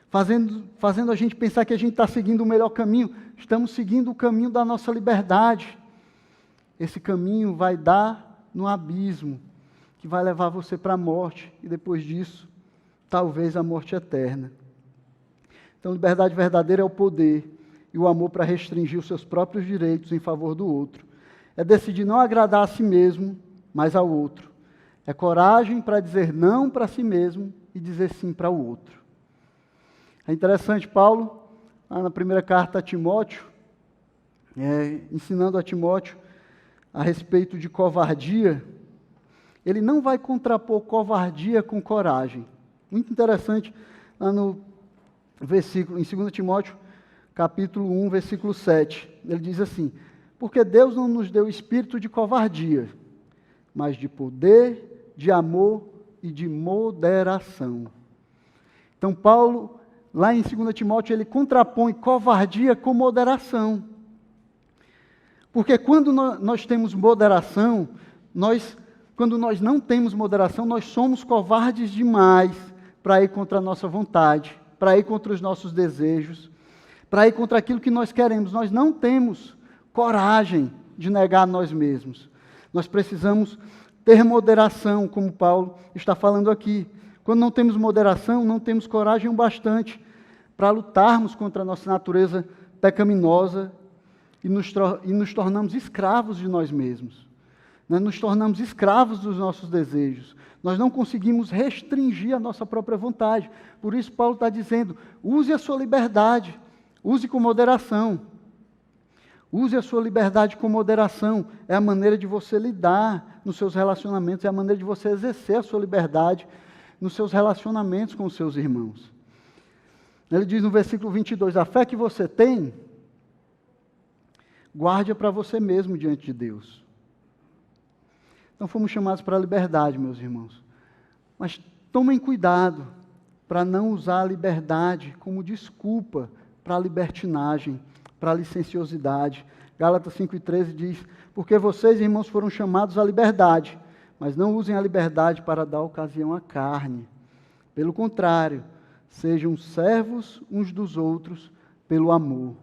fazendo a gente pensar que a gente está seguindo o melhor caminho. Estamos seguindo o caminho da nossa liberdade. Esse caminho vai dar no abismo, que vai levar você para a morte, e depois disso, talvez a morte eterna. Então, liberdade verdadeira é o poder e o amor para restringir os seus próprios direitos em favor do outro. É decidir não agradar a si mesmo, mas ao outro. É coragem para dizer não para si mesmo e dizer sim para o outro. É interessante, Paulo, lá na primeira carta a Timóteo, ensinando a Timóteo a respeito de covardia, ele não vai contrapor covardia com coragem. Muito interessante, lá no versículo, em 2 Timóteo, capítulo 1, versículo 7, ele diz assim: porque Deus não nos deu espírito de covardia, mas de poder, de amor e de moderação. Então, Paulo, lá em 2 Timóteo, ele contrapõe covardia com moderação. Porque quando nós temos moderação, quando nós não temos moderação, nós somos covardes demais para ir contra a nossa vontade, para ir contra os nossos desejos, para ir contra aquilo que nós queremos. Nós não temos coragem de negar a nós mesmos. Nós precisamos ter moderação, como Paulo está falando aqui. Quando não temos moderação, não temos coragem o bastante para lutarmos contra a nossa natureza pecaminosa e nos tornamos escravos de nós mesmos. Nos tornamos escravos dos nossos desejos. Nós não conseguimos restringir a nossa própria vontade. Por isso, Paulo está dizendo: use a sua liberdade, use com moderação. Use a sua liberdade com moderação. É a maneira de você lidar nos seus relacionamentos, é a maneira de você exercer a sua liberdade nos seus relacionamentos com os seus irmãos. Ele diz no versículo 22, a fé que você tem, guarde-a para você mesmo diante de Deus. Então fomos chamados para a liberdade, meus irmãos. Mas tomem cuidado para não usar a liberdade como desculpa para a libertinagem, para a licenciosidade. Gálatas 5:13 diz: porque vocês, irmãos, foram chamados à liberdade, mas não usem a liberdade para dar ocasião à carne. Pelo contrário, sejam servos uns dos outros pelo amor.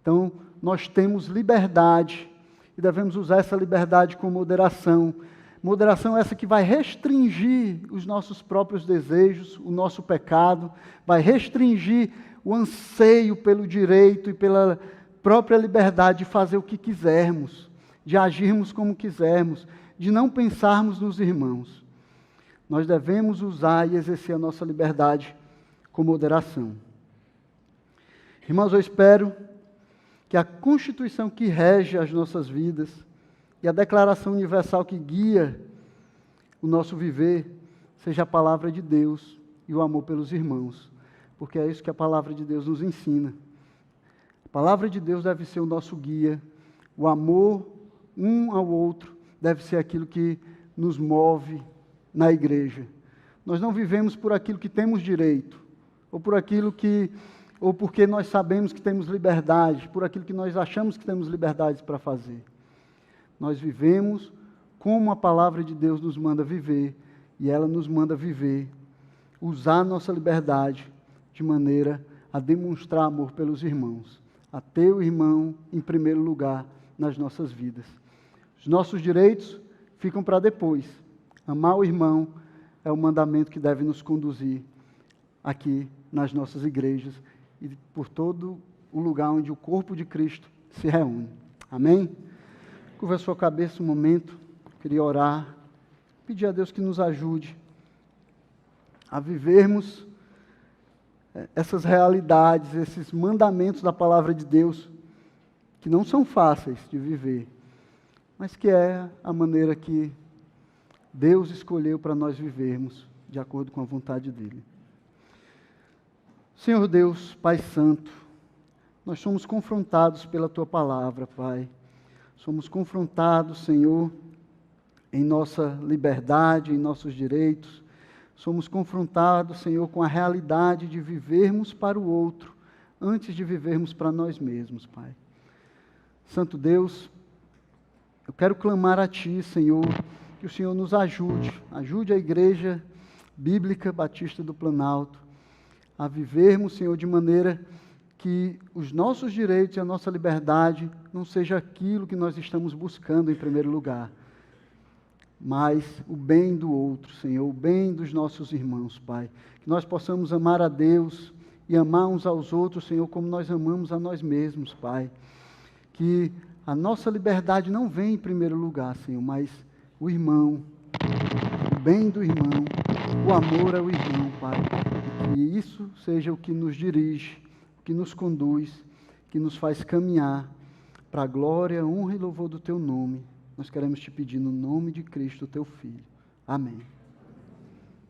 Então, nós temos liberdade e devemos usar essa liberdade com moderação. Moderação essa que vai restringir os nossos próprios desejos, o nosso pecado, vai restringir o anseio pelo direito e pela própria liberdade de fazer o que quisermos, de agirmos como quisermos, de não pensarmos nos irmãos. Nós devemos usar e exercer a nossa liberdade com moderação. Irmãos, eu espero que a Constituição que rege as nossas vidas e a Declaração Universal que guia o nosso viver seja a palavra de Deus e o amor pelos irmãos, porque é isso que a palavra de Deus nos ensina. A palavra de Deus deve ser o nosso guia, o amor um ao outro deve ser aquilo que nos move na igreja. Nós não vivemos por aquilo que temos direito, ou porque nós sabemos que temos liberdade, por aquilo que nós achamos que temos liberdade para fazer. Nós vivemos como a palavra de Deus nos manda viver, e ela nos manda viver, usar a nossa liberdade de maneira a demonstrar amor pelos irmãos, a ter o irmão em primeiro lugar nas nossas vidas. Os nossos direitos ficam para depois. Amar o irmão é o mandamento que deve nos conduzir aqui nas nossas igrejas e por todo o lugar onde o corpo de Cristo se reúne. Amém? Curva a sua cabeça um momento, queria orar, pedir a Deus que nos ajude a vivermos essas realidades, esses mandamentos da palavra de Deus, que não são fáceis de viver, mas que é a maneira que Deus escolheu para nós vivermos, de acordo com a vontade dEle. Senhor Deus, Pai Santo, nós somos confrontados pela Tua palavra, Pai. Somos confrontados, Senhor, em nossa liberdade, em nossos direitos. Somos confrontados, Senhor, com a realidade de vivermos para o outro, antes de vivermos para nós mesmos, Pai. Santo Deus, eu quero clamar a Ti, Senhor, que o Senhor nos ajude a Igreja Bíblica Batista do Planalto a vivermos, Senhor, de maneira que os nossos direitos e a nossa liberdade não seja aquilo que nós estamos buscando em primeiro lugar, mas o bem do outro, Senhor, o bem dos nossos irmãos, Pai. Que nós possamos amar a Deus e amar uns aos outros, Senhor, como nós amamos a nós mesmos, Pai. Que a nossa liberdade não vem em primeiro lugar, Senhor, mas o irmão, o bem do irmão, o amor ao irmão, Pai. E que isso seja o que nos dirige, o que nos conduz, que nos faz caminhar para a glória, honra e louvor do Teu nome. Nós queremos Te pedir no nome de Cristo, Teu Filho. Amém.